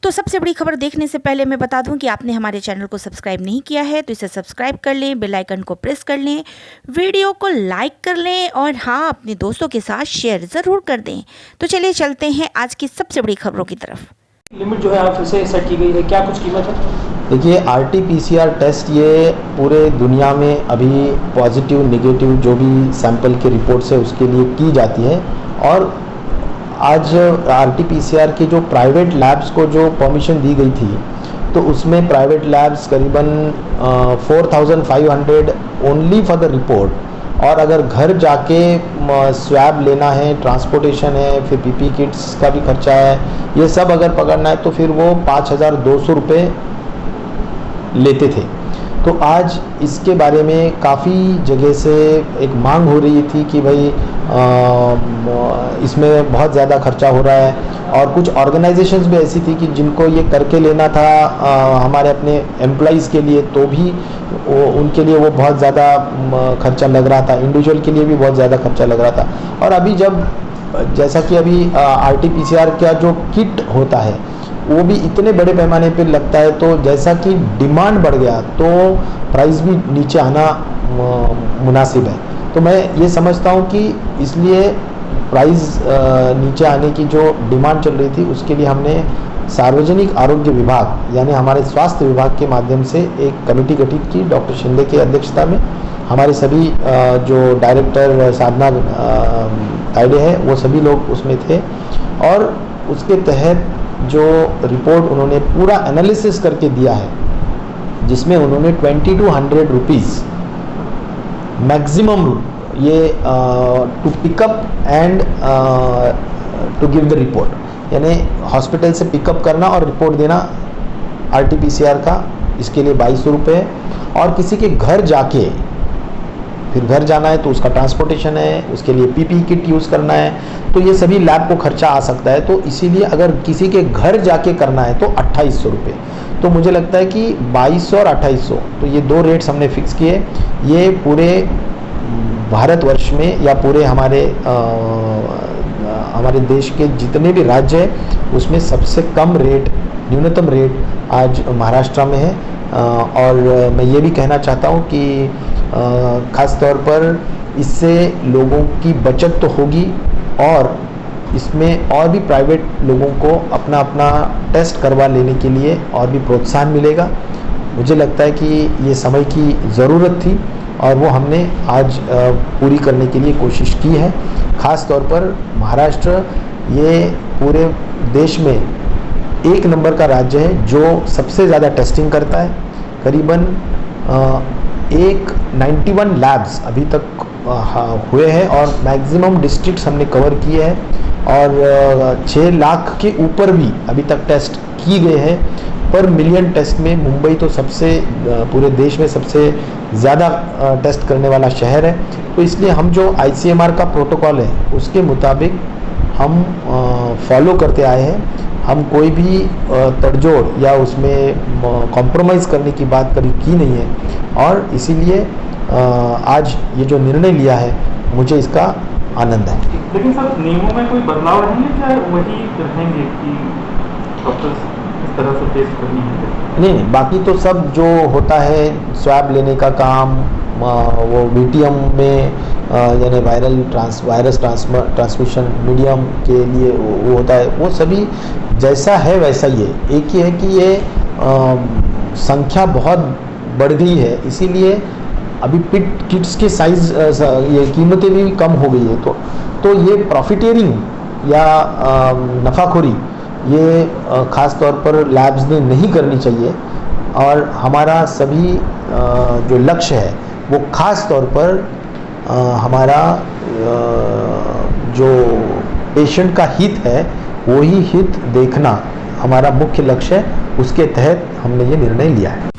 तो सबसे बड़ी खबर देखने से पहले मैं बता दूं कि आपने हमारे चैनल को सब्सक्राइब नहीं किया है तो इसे सब्सक्राइब कर लें, बेल आइकन को प्रेस कर लें, वीडियो को लाइक कर लें और हाँ, अपने दोस्तों के साथ शेयर ज़रूर कर दें। तो चलिए चलते हैं आज की सबसे बड़ी खबरों की तरफ। लिमिट जो है आप फिर से सेट की गई है, क्या कुछ कीमत है? देखिए, RT-PCR टेस्ट ये पूरे दुनिया में अभी पॉजिटिव नेगेटिव जो भी सैंपल की रिपोर्ट्स है उसके लिए की जाती है। और आज RT-PCR की जो प्राइवेट लैब्स को जो परमिशन दी गई थी तो उसमें प्राइवेट लैब्स करीबन 4500 ओनली फॉर द रिपोर्ट। और अगर घर जाके स्वैब लेना है, ट्रांसपोर्टेशन है, फिर PPE किट्स का भी खर्चा है, ये सब अगर पकड़ना है तो फिर वो 5200 रुपये लेते थे। तो आज इसके बारे में काफ़ी जगह से एक मांग हो रही थी कि भाई इसमें बहुत ज़्यादा खर्चा हो रहा है। और कुछ ऑर्गेनाइजेशंस भी ऐसी थी कि जिनको ये करके लेना था हमारे अपने एम्प्लॉइज़ के लिए, तो भी उनके लिए वो बहुत ज़्यादा खर्चा लग रहा था, इंडिविजुअल के लिए भी बहुत ज़्यादा खर्चा लग रहा था। और अभी जैसा कि अभी RT-PCR का जो किट होता है वो भी इतने बड़े पैमाने पर लगता है, तो जैसा कि डिमांड बढ़ गया तो प्राइस भी नीचे आना मुनासिब है। तो मैं ये समझता हूँ कि इसलिए प्राइस नीचे आने की जो डिमांड चल रही थी उसके लिए हमने सार्वजनिक आरोग्य विभाग यानी हमारे स्वास्थ्य विभाग के माध्यम से एक कमेटी गठित की डॉक्टर शिंदे की अध्यक्षता में। हमारे सभी जो डायरेक्टर साधना तायडे है वो सभी लोग उसमें थे और उसके तहत जो रिपोर्ट उन्होंने पूरा एनालिसिस करके दिया है जिसमें उन्होंने 2200 रुपीज़ मैक्सिमम ये to pickup and to give the report, यानी हॉस्पिटल से पिकअप करना और रिपोर्ट देना RT-PCR का, इसके लिए 2200 रुपये। और किसी के घर जाके फिर घर जाना है तो उसका ट्रांसपोर्टेशन है, उसके लिए PPE किट यूज़ करना है, तो ये सभी लैब को खर्चा आ सकता है। तो इसीलिए अगर किसी के घर जाके करना है तो 2800 रुपये। तो मुझे लगता है कि 2200 और 2800 तो ये दो रेट्स हमने फिक्स किए। ये पूरे भारतवर्ष में या पूरे हमारे देश के जितने भी राज्य हैं उसमें सबसे कम रेट, न्यूनतम रेट आज महाराष्ट्र में है। और मैं ये भी कहना चाहता हूँ कि ख़ास तौर पर इससे लोगों की बचत तो होगी और इसमें और भी प्राइवेट लोगों को अपना अपना टेस्ट करवा लेने के लिए और भी प्रोत्साहन मिलेगा। मुझे लगता है कि ये समय की ज़रूरत थी और वो हमने आज पूरी करने के लिए कोशिश की है। ख़ास तौर पर महाराष्ट्र ये पूरे देश में एक नंबर का राज्य है जो सबसे ज़्यादा टेस्टिंग करता है। करीबन 91 लैब्स अभी तक हुए हैं और मैक्सिमम डिस्ट्रिक्ट्स हमने कवर किए हैं और 6 लाख के ऊपर भी अभी तक टेस्ट किए गए हैं। पर मिलियन टेस्ट में मुंबई तो सबसे पूरे देश में सबसे ज़्यादा टेस्ट करने वाला शहर है। तो इसलिए हम जो ICMR का प्रोटोकॉल है उसके मुताबिक हम फॉलो करते आए हैं। हम कोई भी तड़जोड़ या उसमें कॉम्प्रोमाइज़ करने की बात कभी की नहीं है और इसीलिए आज ये जो निर्णय लिया है मुझे इसका आनंद है। लेकिन सर, नियमों में कोई बदलाव रहेंगे क्या, वही रहेंगे कि डॉक्टर्स इस तरह से टेस्ट करनी है? नहीं, बाकी तो सब जो होता है स्वैब लेने का काम वो VTM में यानी वायरस ट्रांसमिशन मीडियम के लिए वो होता है, वो सभी जैसा है वैसा ही है। एक ही है कि ये संख्या बहुत बढ़ गई है, इसीलिए अभी पिट किट्स के साइज़ ये कीमतें भी कम हो गई है। तो ये प्रॉफिटेरिंग या नफ़ाखोरी ये ख़ास तौर पर लैब्स ने नहीं करनी चाहिए। और हमारा सभी जो लक्ष्य है वो ख़ास तौर पर हमारा जो पेशेंट का हित है वही हित देखना हमारा मुख्य लक्ष्य है। उसके तहत हमने ये निर्णय लिया है।